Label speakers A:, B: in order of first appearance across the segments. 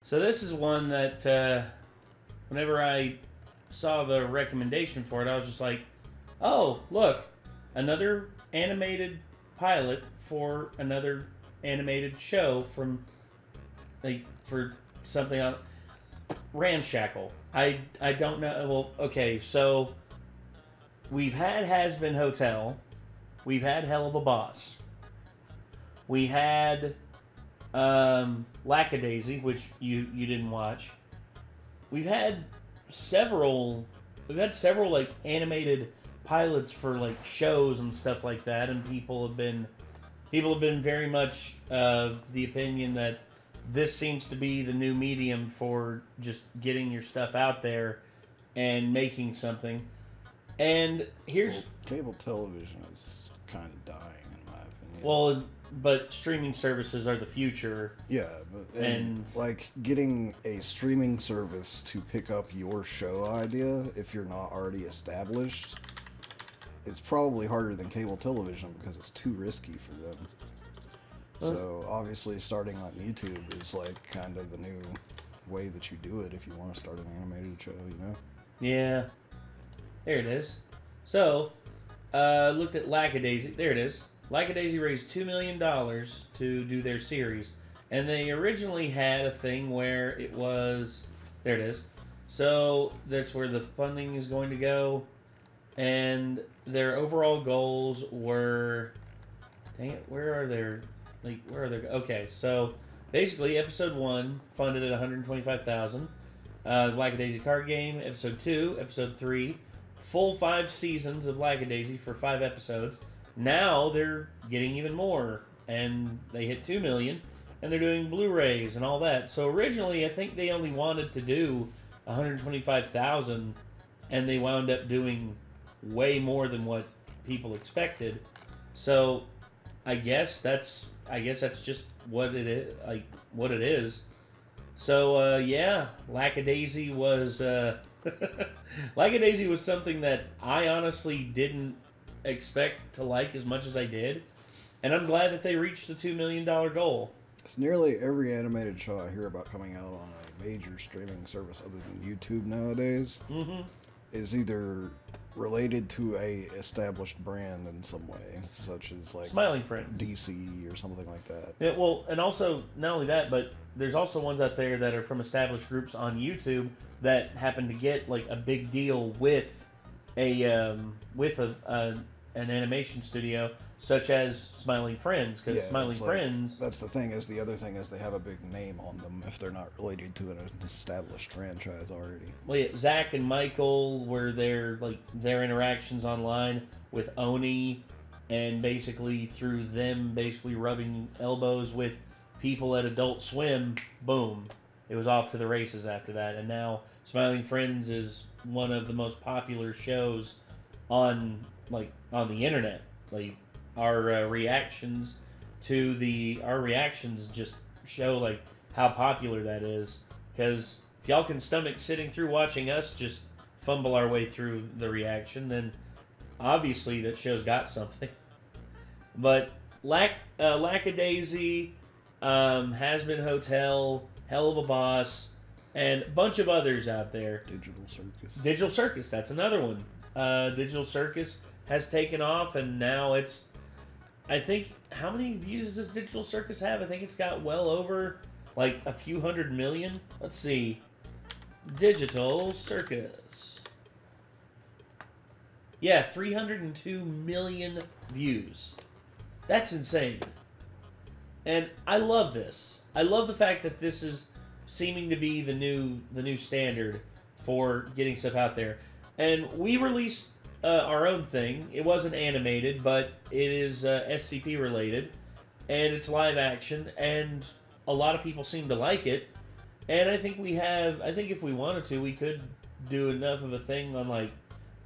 A: So this is one that whenever I saw the recommendation for it, I was just like, oh, look, another animated pilot for another animated show from, like, for something on Ramshackle. I don't know. Well, okay, so we've had Has Been Hotel. We've had Hell of a Boss. We had Lackadaisy, which you didn't watch. We've had several like animated pilots for like shows and stuff like that, and people have been very much of the opinion that this seems to be the new medium for just getting your stuff out there and making something. And here's
B: cable television is kind of dying in my opinion.
A: Well, but streaming services are the future.
B: Yeah, and like getting a streaming service to pick up your show idea if you're not already established, it's probably harder than cable television because it's too risky for them. So obviously starting on YouTube is like kind of the new way that you do it if you want to start an animated show, you know?
A: Yeah. There it is. So, looked at Lackadaisy. There it is. Lackadaisy raised $2 million to do their series. And they originally had a thing where it was... There it is. So, that's where the funding is going to go. And their overall goals were... Dang it, where are their... Like, where are they? Okay, so basically, episode 1 funded at $125,000. Lackadaisy card game. Episode 2, episode 3, full 5 seasons of Lackadaisy for 5 episodes. Now they're getting even more, and they hit $2 million, and they're doing Blu-rays and all that. So originally, I think they only wanted to do $125,000, and they wound up doing way more than what people expected. So I guess that's just what it is. Like what it is. So yeah, Lackadaisy was Lackadaisy was something that I honestly didn't expect to like as much as I did, and I'm glad that they reached the $2 million goal.
B: It's nearly every animated show I hear about coming out on a major streaming service other than YouTube nowadays is either related to a established brand in some way, such as like
A: Smiling Friends,
B: DC or something like that.
A: Yeah, well, and also not only that, but there's also ones out there that are from established groups on YouTube that happen to get like a big deal with an animation studio, such as Smiling Friends, because Smiling Friends.
B: That's the thing. Is the other thing is they have a big name on them if they're not related to an established franchise already.
A: Well, yeah, Zach and Michael were their interactions online with Oni, and basically through them rubbing elbows with people at Adult Swim. Boom, it was off to the races after that, and now Smiling Friends is one of the most popular shows on the internet. Like our reactions just show like how popular that is. Because if y'all can stomach sitting through watching us just fumble our way through the reaction, then obviously that show's got something. But Lackadaisy, Has Been Hotel, Hell of a Boss, and a bunch of others out there. Digital Circus, that's another one. Digital Circus has taken off, and now it's... I think... How many views does Digital Circus have? I think it's got well over, like, a few 100 million. Let's see. Digital Circus. Yeah, 302 million views. That's insane. And I love this. I love the fact that this is seeming to be the new standard for getting stuff out there. And we released our own thing. It wasn't animated, but it is SCP related, and it's live action, and a lot of people seem to like it. And I think if we wanted to, we could do enough of a thing on like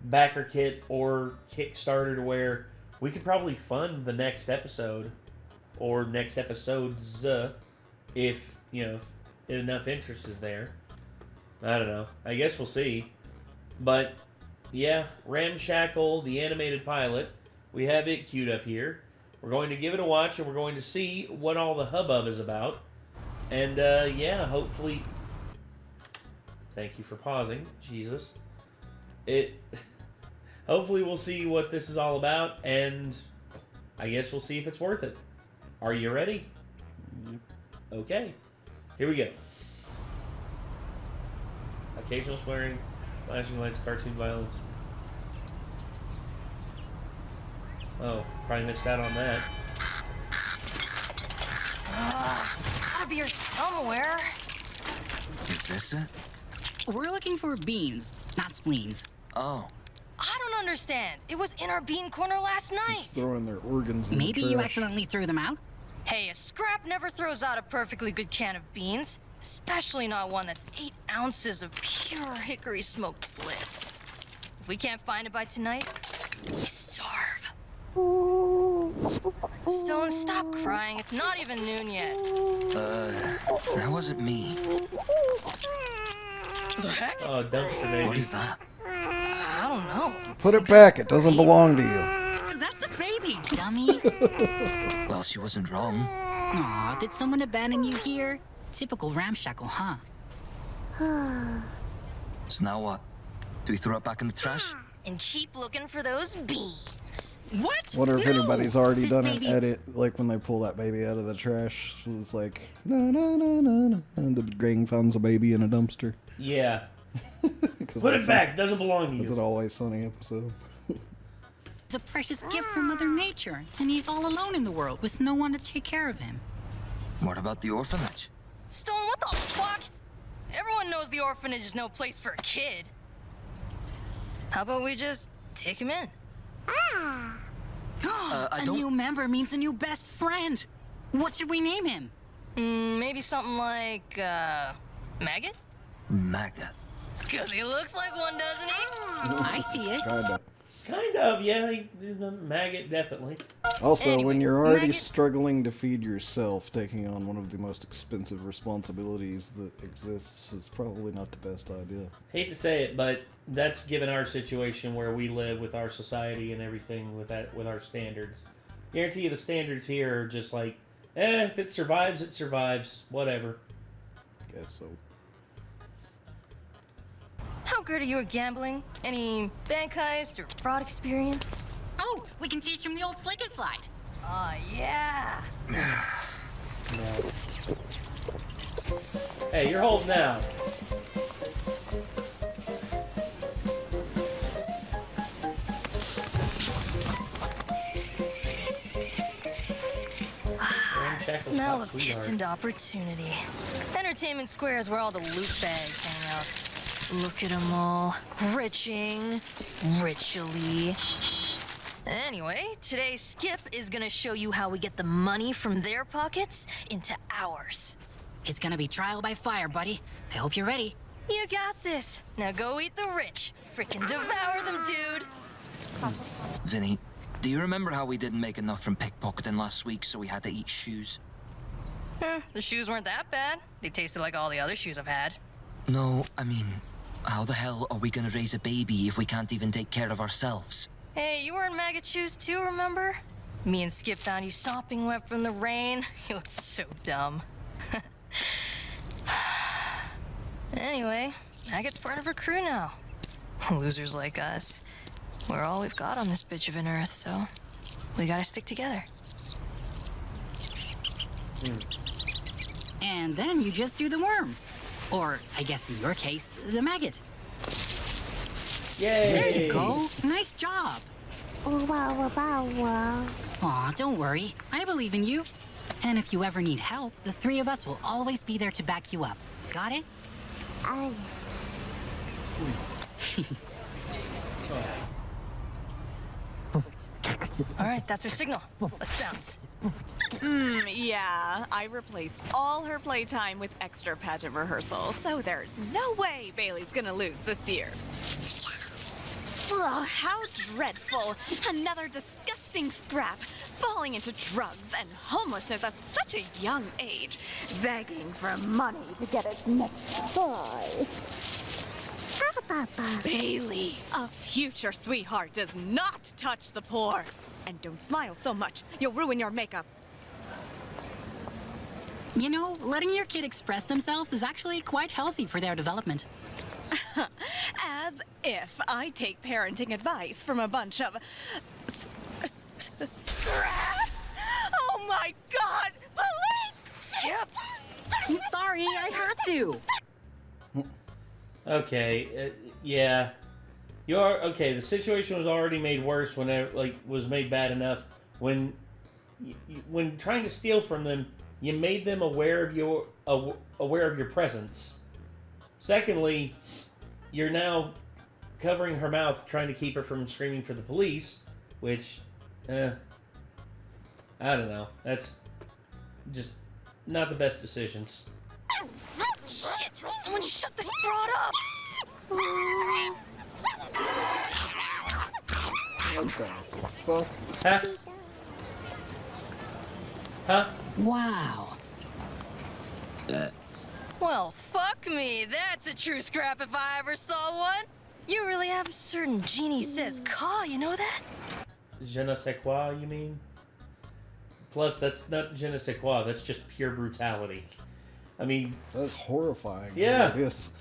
A: BackerKit or Kickstarter to where we could probably fund the next episode or next episodes if enough interest is there. I don't know. I guess we'll see. But yeah, Ramshackle, the animated pilot, we have it queued up here. We're going to give it a watch, and we're going to see what all the hubbub is about. And yeah, hopefully. Thank you for pausing, Jesus. Hopefully we'll see what this is all about, and I guess we'll see if it's worth it. Are you ready?
B: Yep.
A: Okay. Here we go. Occasional swearing, flashing lights, cartoon violence. Oh, probably missed out on that.
C: Gotta be here somewhere.
D: Is this it?
E: We're looking for beans, not spleens.
D: Oh.
C: I don't understand. It was in our bean corner last night.
B: Just throwing their organs in
E: Maybe
B: the
E: you
B: trash.
E: accidentally threw them out?
C: Hey, a scrap never throws out a perfectly good can of beans. Especially not one that's 8 ounces of pure hickory smoked bliss. If we can't find it by tonight, we starve. Stone, stop crying. It's not even noon yet.
D: That wasn't me.
C: The heck?
A: Oh, dumpster baby.
D: What is that?
C: I don't know.
B: Put it back. It doesn't belong to you.
E: That's a baby, dummy.
D: Well, she wasn't wrong.
E: Aw, did someone abandon you here? Typical Ramshackle, huh?
D: So now what? Do we throw it back in the trash?
C: And keep looking for those beans.
E: What?
B: Wonder if
E: No!
B: anybody's already
E: This
B: done an
E: baby's-
B: edit, like when they pull that baby out of the trash. It's like, no, no, no, no, no. And the gang finds a baby in a dumpster.
A: Yeah.
B: 'Cause
A: Put
B: that's
A: it back. It doesn't belong to
B: It's an
A: you.
B: Always Sunny episode.
E: It's a precious gift from Mother Nature, and he's all alone in the world with no one to take care of him.
D: What about the orphanage?
C: Stone, what the fuck? Everyone knows the orphanage is no place for a kid. How about we just take him in?
D: I
E: A
D: don't...
E: new member means a new best friend. What should we name him?
C: Maybe something like, Maggot?
D: Maggot.
C: Cause he looks like one, doesn't he?
E: I see it.
B: Kinda.
A: Kind of, yeah. Maggot, definitely.
B: Also,
C: Anyway,
B: when you're already
C: Maggot-
B: struggling to feed yourself, taking on one of the most expensive responsibilities that exists is probably not the best idea.
A: Hate to say it, but that's given our situation where we live with our society and everything with our standards. Guarantee you the standards here are just like, if it survives, it survives. Whatever.
B: Guess so.
C: How good are you at gambling? Any bank heist or fraud experience?
E: Oh, we can teach him the old slick and slide.
C: Oh, yeah.
A: Hey, you're holding out.
C: Smell of piss and opportunity. Entertainment Square is where all the loot bags hang out. Look at them all. Riching. Richily. Anyway, today's skip is gonna show you how we get the money from their pockets into ours.
E: It's gonna be trial by fire, buddy. I hope you're ready.
C: You got this. Now go eat the rich. Frickin' devour them, dude.
D: Vinny, do you remember how we didn't make enough from pickpocketing last week, so we had to eat shoes?
C: The shoes weren't that bad. They tasted like all the other shoes I've had.
D: No, I mean, how the hell are we gonna raise a baby if we can't even take care of ourselves?
C: Hey, you were in maggot shoes too, remember? Me and Skip found you sopping wet from the rain. You looked so dumb. Anyway, Maggot's part of our crew now. Losers like us. We're all we've got on this bitch of an earth, so we gotta stick together.
E: And then you just do the worm. Or, I guess in your case, the maggot.
A: Yay!
E: There you go. Nice job. Aw, don't worry. I believe in you. And if you ever need help, the three of us will always be there to back you up. Got it?
C: All right, that's our signal. Let's bounce.
F: Yeah, I replaced all her playtime with extra pageant rehearsal, so there's no way Bailey's gonna lose this year. Ugh, how dreadful. Another disgusting scrap, falling into drugs and homelessness at such a young age, begging for money to get its next buy. Bailey, a future sweetheart, does not touch the poor. And don't smile so much, you'll ruin your makeup.
E: You know, letting your kid express themselves is actually quite healthy for their development.
F: As if I take parenting advice from a bunch of... scraps! Oh my god! Police!
C: Skip!
E: I'm sorry, I had to.
A: Okay, yeah. You're okay. The situation was already made worse when it was made bad enough when trying to steal from them. You made them aware of your presence. Secondly, you're now covering her mouth, trying to keep her from screaming for the police, which, I don't know. That's just not the best decisions.
C: Shit! Someone shut this broad up!
B: What the fuck?
A: Huh? Huh?
E: Wow.
C: Well, fuck me. That's a true scrap if I ever saw one. You really have a certain genie says caw, you know that?
A: Je ne sais quoi, you mean? Plus, that's not je ne sais quoi. That's just pure brutality. I mean...
B: That's horrifying.
A: Yeah.
B: Yes.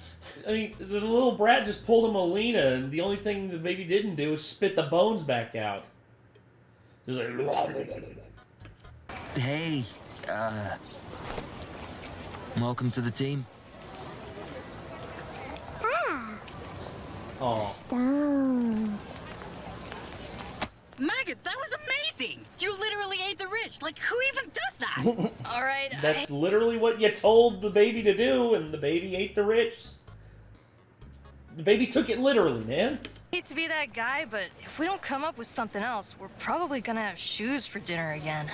A: I mean, the little brat just pulled a Molina, and the only thing the baby didn't do was spit the bones back out. Just like...
D: Hey, welcome to the team.
A: Aw.
G: Stone.
E: Maggot, that was amazing! You literally ate the rich. Like, who even does that?
C: All right,
A: That's literally what you told the baby to do, and the baby ate the rich. The baby took it literally, man.
C: I hate to be that guy, but if we don't come up with something else, we're probably gonna have shoes for dinner again.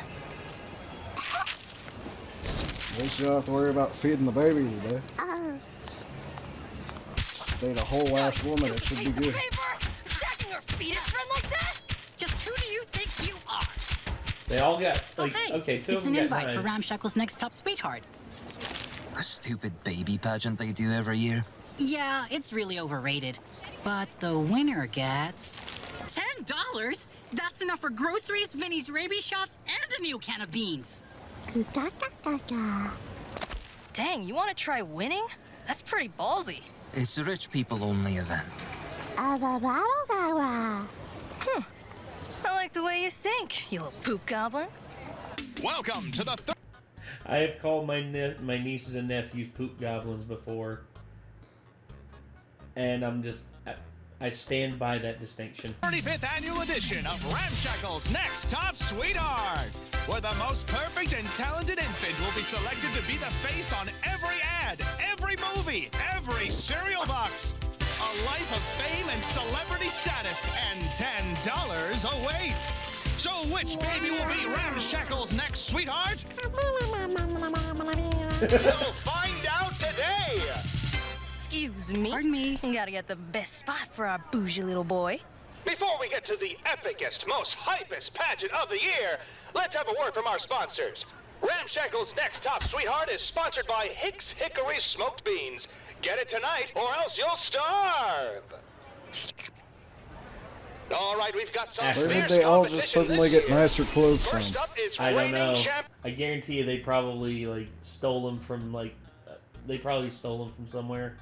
B: At least you don't have to worry about feeding the baby today. Stayed a whole ass woman, it should be
C: Piece of
B: good.
C: paper! Attacking our fetus friend like that?
E: Just who do you think you are?
A: They all got, like,
E: Hey,
A: okay, two
E: it's
A: of them
E: an
A: got
E: invite for
A: knives.
E: Ramshackle's next top sweetheart.
D: The stupid baby pageant they do every year.
E: Yeah, it's really overrated. But the winner gets... $10? That's enough for groceries, Vinny's rabies shots, and a new can of beans.
C: Dang, you want to try winning? That's pretty ballsy.
D: It's a rich people only event.
C: I like the way you think, you little poop goblin.
H: Welcome to the
A: I have called my nieces and nephews poop goblins before. And I stand by that distinction.
H: 35th annual edition of Ramshackle's Next Top Sweetheart, where the most perfect and talented infant will be selected to be the face on every ad, every movie, every cereal box. A life of fame and celebrity status, and $10 awaits. So which baby will be Ramshackle's next sweetheart? We'll find out today.
C: Excuse me.
E: Pardon me.
C: Gotta get the best spot for our bougie little boy.
I: Before we get to the epicest, most hypest pageant of the year, let's have a word from our sponsors. Ramshackle's Next Top Sweetheart is sponsored by Hicks Hickory Smoked Beans. Get it tonight, or else you'll starve. All right, we've got some
B: Where did
I: fierce
B: they all just
I: competition
B: suddenly
I: this
B: get
I: year.
B: nicer clothes from?
I: First up is
A: I don't know.
I: reigning champ
A: I guarantee you they probably stole them from they probably stole them from somewhere.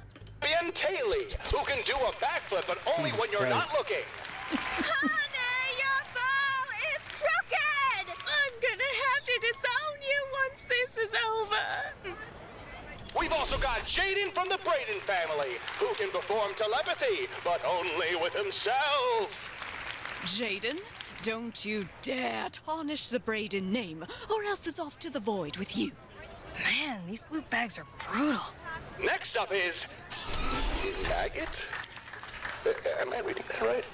I: Taylor, who can do a backflip, but only when you're not
A: Christ.
I: looking.
F: Honey, your bow is crooked! I'm gonna have to disown you once this is over.
I: We've also got Jaden from the Braden family, who can perform telepathy, but only with himself.
F: Jaden, don't you dare tarnish the Braden name, or else it's off to the void with you.
C: Man, these loot bags are brutal.
I: Next up is Maggot. Am I reading that right?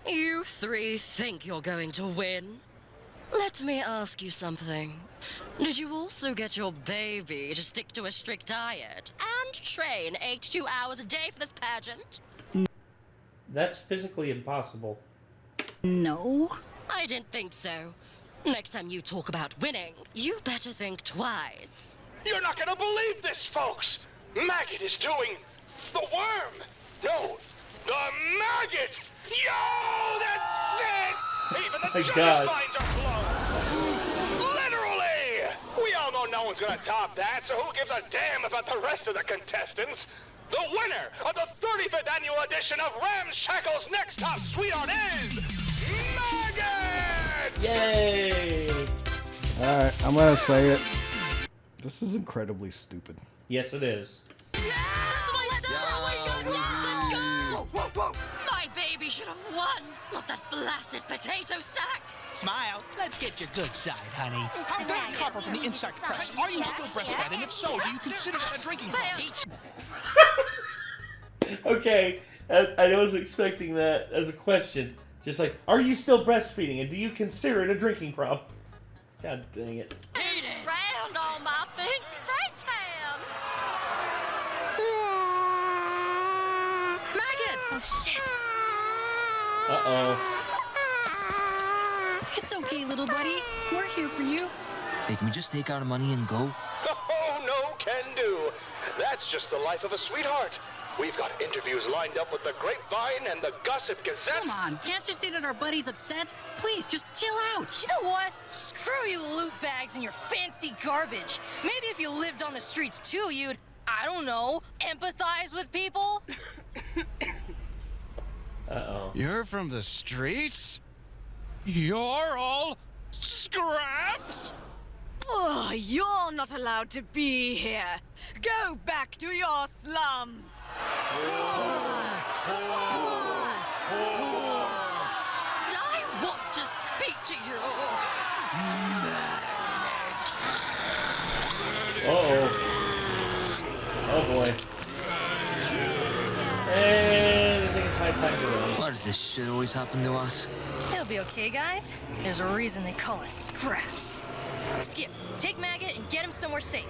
J: You three think you're going to win? Let me ask you something. Did you also get your baby to stick to a strict diet and train 8 to 2 hours a day for this pageant?
A: That's physically impossible.
E: No.
J: I didn't think so. Next time you talk about winning, you better think twice.
I: You're not gonna believe this, folks! Maggot is doing the worm! No, the maggot! Yo, that's it! Even the
A: My
I: judges'
A: God.
I: minds are blown. Literally! We all know no one's gonna top that, so who gives a damn about the rest of the contestants? The winner of the 35th annual edition of Ramshackle's Next Top Sweetheart is Maggot!
A: Yay!
B: Alright, I'm gonna say it. This is incredibly stupid.
A: Yes, it is.
J: My baby should have won, not that flaccid potato sack.
H: Smile. Let's get your good side, honey. I'm Don Copper from the Inside Press. Are you still breastfed? And if so, do you consider that a drinking problem?
A: Okay, I was expecting that as a question. Just like, are you still breastfeeding, and do you consider it a drinking problem? God dang it.
J: Eat it. Round on my things, spray tan.
E: Maggot!
C: Oh, shit.
A: Uh-oh.
E: It's okay, little buddy. We're here for you.
D: Hey, can we just take our money and go?
I: Oh, no can do. That's just the life of a sweetheart. We've got interviews lined up with the Grapevine and the Gossip Gazette.
E: Come on, can't you see that our buddy's upset? Please, just chill out.
C: You know what? Screw you loot bags and your fancy garbage. Maybe if you lived on the streets too, you'd, I don't know, empathize with people?
A: Uh-oh.
H: You're from the streets? You're all scraps?
F: Oh, you're not allowed to be here. Go back to your slums.
J: I want to speak to you.
A: Uh-oh. Oh, boy. And I think it's high time to run.
D: Why does this shit always happen to us?
C: It'll be okay, guys. There's a reason they call us scraps. Skip, take Maggot and get him somewhere safe.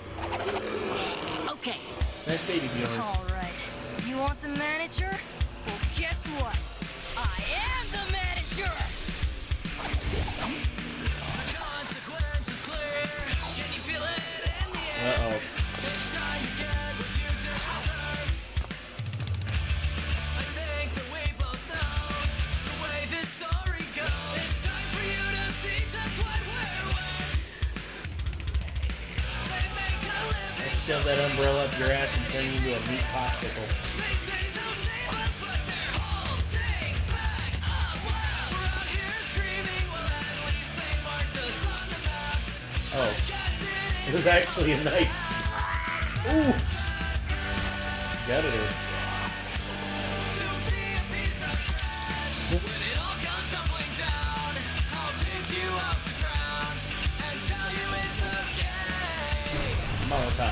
E: Okay.
A: Nice baby, Bjorn.
C: All right. You want the manager? Well, guess what? I am the manager!
A: Uh-oh. Shove that umbrella up your ass and turn you into a meat popsicle. Oh. It was actually a knife. Ooh! Got it. Molotov.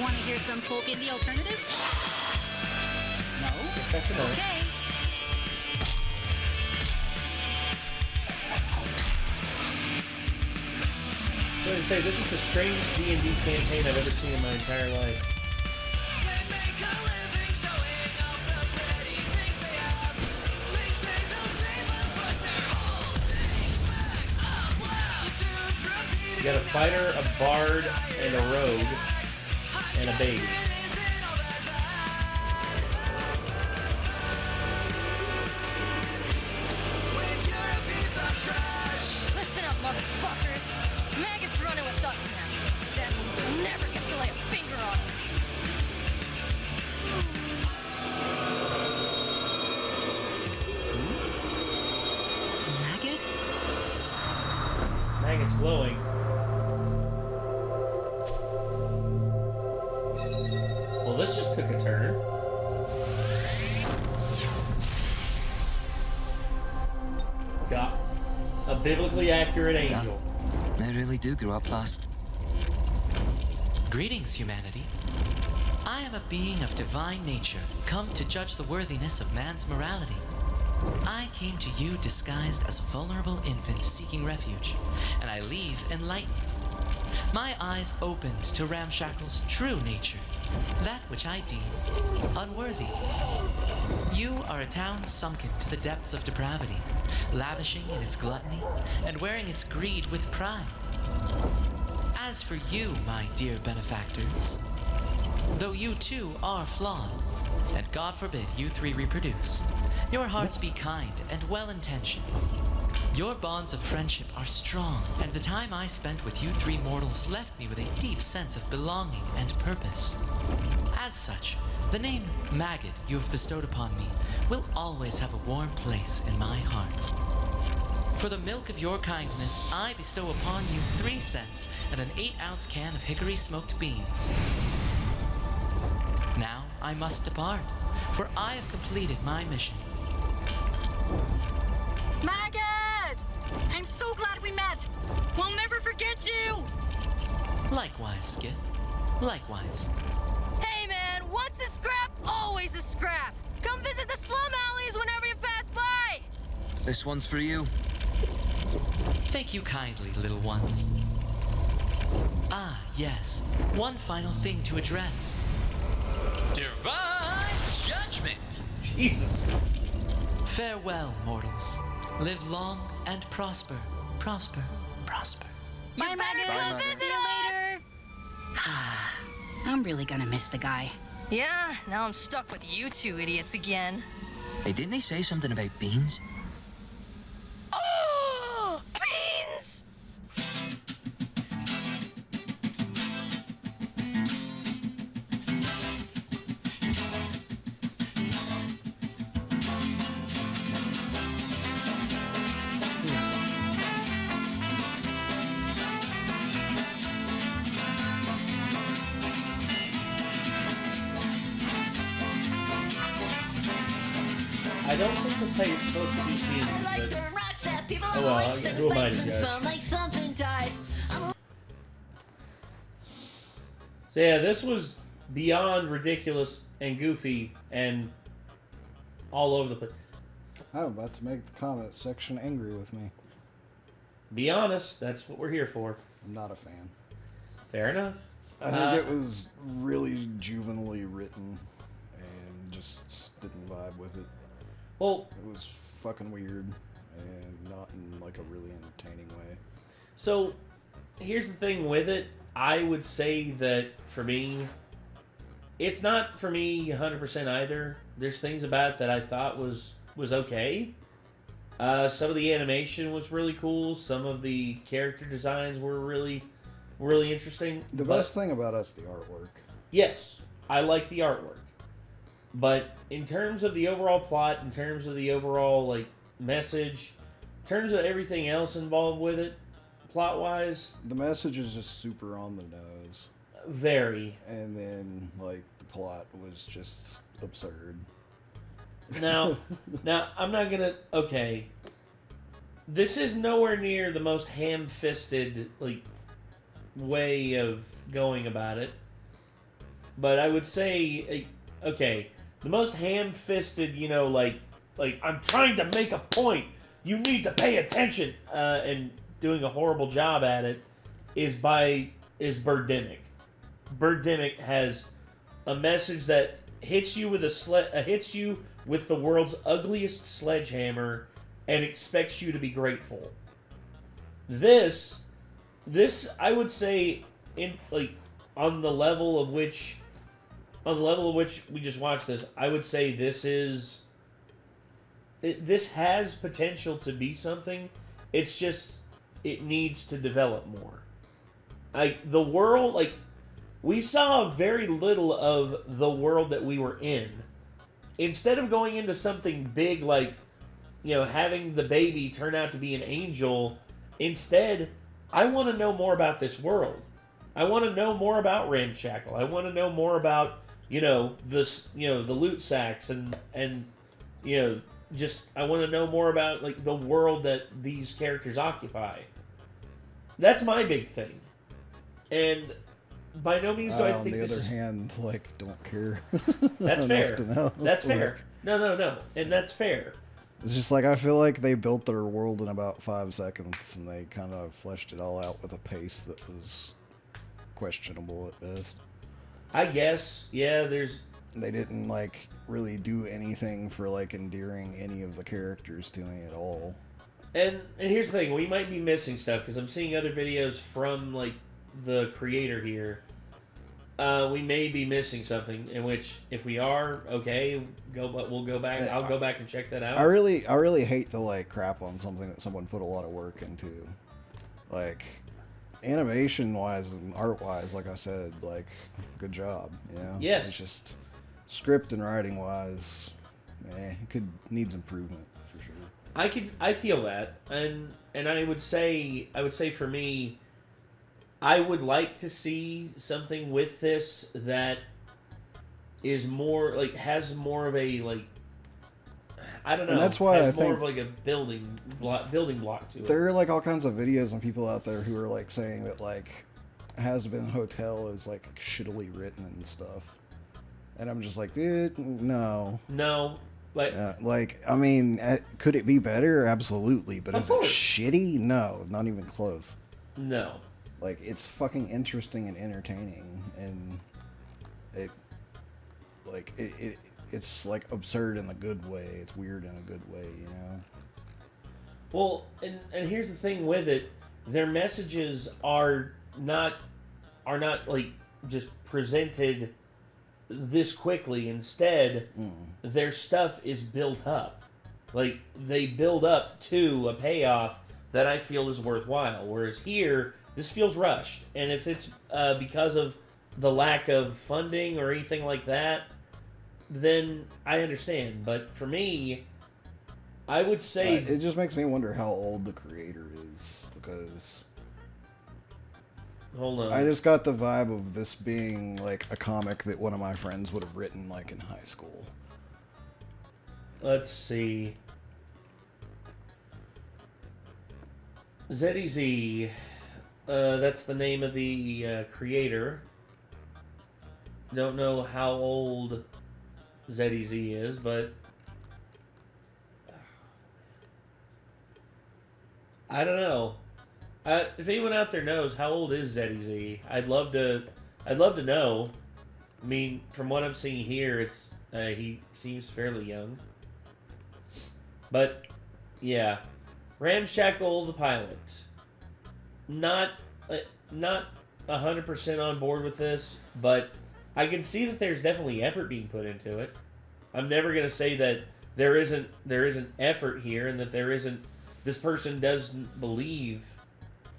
E: Want to hear some folk indie alternative? No? Okay.
A: I would say this is the strangest D&D campaign I've ever seen in my entire life. You got a fighter, a bard, and a rogue, and a baby.
C: Listen up, motherfuckers. Maggot's running with us now. That means you'll never get to lay a finger on him.
E: Maggot?
A: Maggot's glowing. Well, this just took a turn. Got a biblically accurate angel.
D: They really do grow up fast.
G: Greetings, humanity. I am a being of divine nature, come to judge the worthiness of man's morality. I came to you disguised as a vulnerable infant seeking refuge, and I leave enlightened. My eyes opened to Ramshackle's true nature, that which I deem unworthy. You are a town sunken to the depths of depravity, lavishing in its gluttony and wearing its greed with pride. As for you, my dear benefactors, though you too are flawed, and God forbid you three reproduce, your hearts be kind and well-intentioned. Your bonds of friendship are strong, and the time I spent with you three mortals left me with a deep sense of belonging and purpose. As such, the name Maggot you have bestowed upon me will always have a warm place in my heart. For the milk of your kindness, I bestow upon you 3 cents and an 8-ounce can of hickory smoked beans. Now I must depart, for I have completed my mission.
E: Maggot! I'm so glad we met! We'll never forget you!
G: Likewise, Skip. Likewise.
C: Hey man, once a scrap, always a scrap. Come visit the slum alleys whenever you pass by.
D: This one's for you.
G: Thank you kindly, little ones. Ah, yes. One final thing to address. Divine Judgment!
A: Jesus.
G: Farewell, mortals. Live long and prosper. Prosper. Prosper.
E: Bye, Maggot!
C: Come visit us!
E: Later! I'm really gonna miss the guy.
C: Yeah, now I'm stuck with you two idiots again.
D: Hey, didn't they say something about beans?
C: Oh! Beans!
A: I don't think that's how you're supposed to be beans, but... Oh well, who am I to judge? So yeah, this was beyond ridiculous and goofy and all over the place.
B: I'm about to make the comment section angry with me.
A: Be honest, that's what we're here for.
B: I'm not a fan.
A: Fair enough.
B: I think it was really juvenilely written and just didn't vibe with it.
A: Well,
B: it was fucking weird and not in like a really entertaining way.
A: So, here's the thing with it. I would say that for me, it's not for me 100% either. There's things about it that I thought was okay. Some of the animation was really cool. Some of the character designs were really interesting.
B: The best thing about it's the artwork.
A: Yes, I like the artwork. But in terms of the overall plot, in terms of the overall like message, in terms of everything else involved with it, plot-wise,
B: the message is just super on the nose.
A: Very.
B: And then like the plot was just absurd.
A: Now I'm not gonna. Okay, this is nowhere near the most ham-fisted like way of going about it. But I would say, okay. The most ham-fisted, like I'm trying to make a point. You need to pay attention, and doing a horrible job at it is Birdemic. Birdemic has a message that hits you with hits you with the world's ugliest sledgehammer and expects you to be grateful. This I would say on the level of which we just watched this, I would say this has potential to be something. It's just, it needs to develop more. The world, we saw very little of the world that we were in. Instead of going into something big having the baby turn out to be an angel, instead, I want to know more about this world. I want to know more about Ramshackle. I want to know more about the loot sacks and just I want to know more about the world that these characters occupy. That's my big thing. And by no means do I think this is...
B: On the other hand, don't care.
A: That's fair. That's fair. No. And that's fair.
B: It's just I feel like they built their world in about 5 seconds and they kind of fleshed it all out with a pace that was questionable at best.
A: I guess, yeah,
B: They didn't, really do anything for, endearing any of the characters to me at all.
A: And here's the thing, we might be missing stuff, because I'm seeing other videos from, the creator here, we may be missing something. In which, if we are, okay, we'll go back. I'll go back and check that out.
B: I really hate to like crap on something that someone put a lot of work into, like animation wise and art wise. Like I said, like good job. You know.
A: Yes.
B: It's just script and writing wise, it could needs improvement for sure.
A: I feel that, and I would say for me, I would like to see something with this that is more like has more of a like I don't know.
B: And that's why
A: has
B: I
A: more
B: think
A: of like a building block to it.
B: There are like all kinds of videos and people out there who are like saying that like Has Been Hotel is like shittily written and stuff, and I'm just like, dude, no. Like, I mean, could it be better? Absolutely. But is it shitty? No, not even close.
A: No.
B: Like, it's fucking interesting and entertaining, and it's like absurd in a good way. It's weird in a good way, you know?
A: Well, and here's the thing with it. Their messages are not like just presented this quickly. Instead, their stuff is built up. Like, they build up to a payoff that I feel is worthwhile. Whereas here, this feels rushed. And if it's because of the lack of funding or anything like that, then I understand. But for me, I would say...
B: it just makes me wonder how old the creator is, because...
A: Hold on.
B: I just got the vibe of this being like a comic that one of my friends would have written like in high school.
A: Let's see. ZEZ. That's the name of the creator. Don't know how old ZEZ is, but I don't know. If anyone out there knows how old is ZEZ, I'd love to know. I mean, from what I'm seeing here, it's he seems fairly young. But yeah, Ramshackle the pilot. Not 100% on board with this, but I can see that there's definitely effort being put into it. I'm never gonna say that there isn't effort here and that there isn't. This person doesn't believe.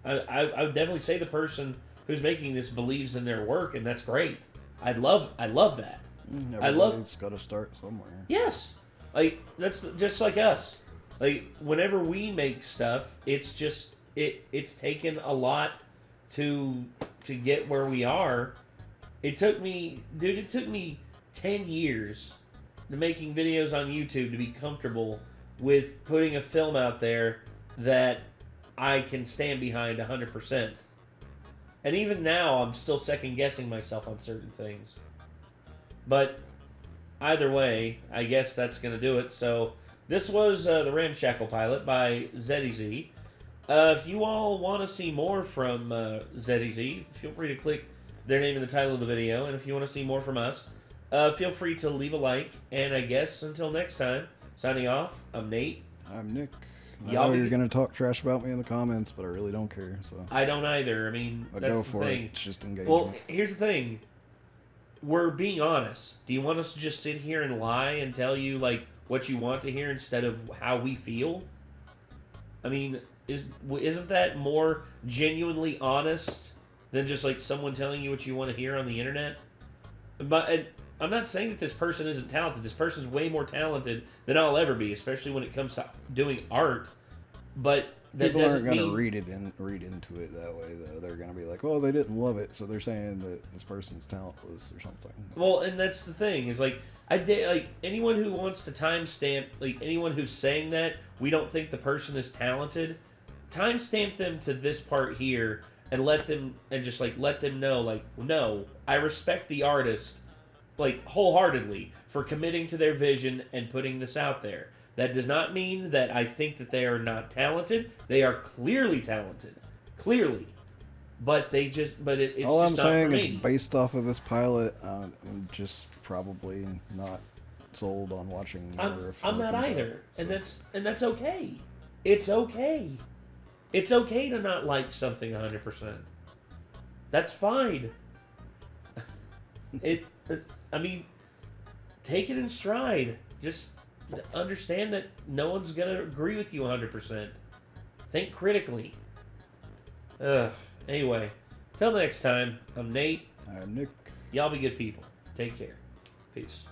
A: I would definitely say the person who's making this believes in their work, and that's great. I love that.
B: Everybody's got to start somewhere.
A: Yes, like that's just like us. Like whenever we make stuff, it's just it's taken a lot to get where we are. It took me 10 years to making videos on YouTube to be comfortable with putting a film out there that I can stand behind 100%. And even now, I'm still second-guessing myself on certain things. But either way, I guess that's going to do it. So this was the Ramshackle pilot by ZEZ. If you all want to see more from ZEZ, feel free to click their name in the title of the video. And if you want to see more from us, feel free to leave a like. And I guess until next time, signing off, I'm Nate.
B: I'm Nick. I know you're going to talk trash about me in the comments, but I really don't care. So
A: I don't either. I mean, that's
B: go
A: the
B: for
A: thing.
B: it. It's just engaging.
A: Well, here's the thing. We're being honest. Do you want us to just sit here and lie and tell you like what you want to hear instead of how we feel? I mean, isn't that more genuinely honest than just like someone telling you what you want to hear on the internet? But I'm not saying that this person isn't talented. This person's way more talented than I'll ever be, especially when it comes to doing art. But that
B: people aren't
A: going
B: to read into it that way, though. They're going to be like, "Oh, they didn't love it, so they're saying that this person's talentless or something."
A: Well, and that's the thing. Is like anyone who wants to timestamp, like anyone who's saying that we don't think the person is talented, timestamp them to this part here and let them know, like, no, I respect the artist, like, wholeheartedly for committing to their vision and putting this out there. That does not mean that I think that they are not talented. They are clearly talented. Clearly. But it's
B: all
A: just
B: I'm
A: not
B: saying
A: for
B: is
A: me.
B: based off of this pilot, I'm just probably not sold on watching more.
A: I'm not either. So. And that's okay. It's okay. It's okay to not like something 100%. That's fine. I mean, take it in stride. Just understand that no one's going to agree with you 100%. Think critically. Anyway, till next time, I'm Nate.
B: I'm Nick.
A: Y'all be good people. Take care. Peace.